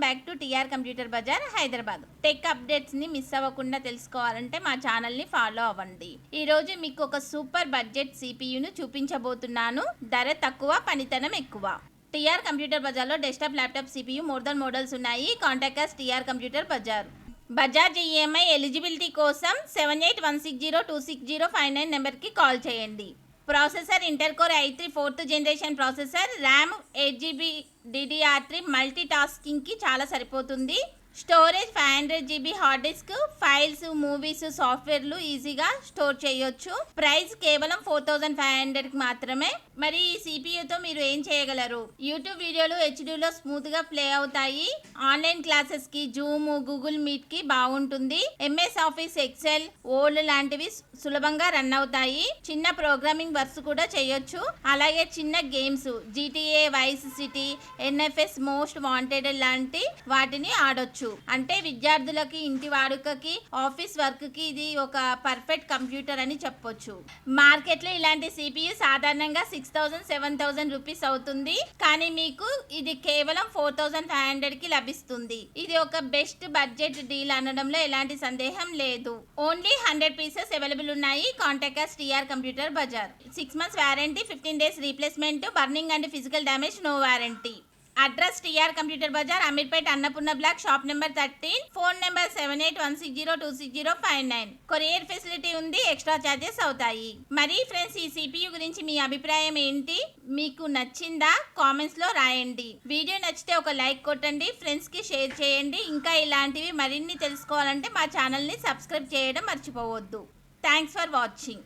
Back to TR computer Bazaar Hyderabad. Tech updates ని miss అవ్వకుండా తెలుసుకోవాలంటే మా ఛానల్ ని ఫాలో అవ్వండి. ఈ రోజు మీకు ఒక సూపర్ బడ్జెట్ సిపియును చూపించబోతున్నాను. ధర తక్కువ, పనితనం ఎక్కువ. టీఆర్ కంప్యూటర్ బజార్లో డెస్క్టాప్, ల్యాప్టాప్ సిపియు మోడల్స్ ఉన్నాయి. Contact us TR computer bazaar. Bajaj EMI eligibility కోసం 7816026059 నెంబర్కి కాల్ చేయండి. Processor Intel core i3 4th generation processor, RAM 8GB DDR3 multi టాస్కింగ్కి చాలా సరిపోతుంది. Storage 500GB hard disk, files, movies, సాఫ్ట్వేర్లు ఈజీగా స్టోర్ చేయొచ్చు. ప్రైస్ కేవలం 4500కి మాత్రమే. మరి ఈ సిపియుతో మీరు ఏం చేయగలరు? యూట్యూబ్ వీడియోలు హెచ్డీలో స్మూత్గా ప్లే అవుతాయి. ఆన్లైన్ క్లాసెస్కి, జూమ్, గూగుల్ మీట్కి బాగుంటుంది. ఎంఎస్ ఆఫీస్, ఎక్సెల్, వర్డ్ లాంటివి సులభంగా రన్ అవుతాయి. చిన్న ప్రోగ్రామింగ్ వర్క్స్ కూడా చేయొచ్చు. అలాగే చిన్న games, GTA, Vice City, NFS Most Wanted లాంటి వాటిని ఆడొచ్చు. అంటే విద్యార్థులకి, ఇంటి వాడుకకి, ఆఫీస్ వర్క్ కి ఇది ఒక పర్ఫెక్ట్ కంప్యూటర్ అని చెప్పొచ్చు. మార్కెట్ లో ఇలాంటి సిపియు సాధారణంగా 6000-7000 రూపీస్ అవుతుంది. కానీ మీకు ఇది కేవలం 4500కి లభిస్తుంది. ఇది ఒక బెస్ట్ బడ్జెట్ డీల్ అనడంలో ఎలాంటి సందేహం లేదు. ఓన్లీ 100 పీసెస్ అవైలబుల్ ఉన్నాయి. Contact us TR computer Bazar. 6 months warranty, 15 days replacement, burning and physical damage no warranty. Address TR computer Bazar, Ameerpet, Annapurna block, shop number 13. Phone number 7816026059. Courier facility ఉంది. ఎక్స్ట్రా ఛార్జెస్ అవుతాయి. మరి friends, ఈ CPU గురించి మీ అభిప్రాయం ఏంటి? మీకు నచ్చిందా? కామెంట్స్ లో రాయండి. వీడియో నచ్చితే ఒక లైక్ కొట్టండి, ఫ్రెండ్స్ కి షేర్ చేయండి. ఇంకా ఇలాంటివి మరిన్ని తెలుసుకోవాలంటే మా ఛానల్ ని సబ్స్క్రైబ్ చేయడం మర్చిపోవద్దు. Thanks for watching.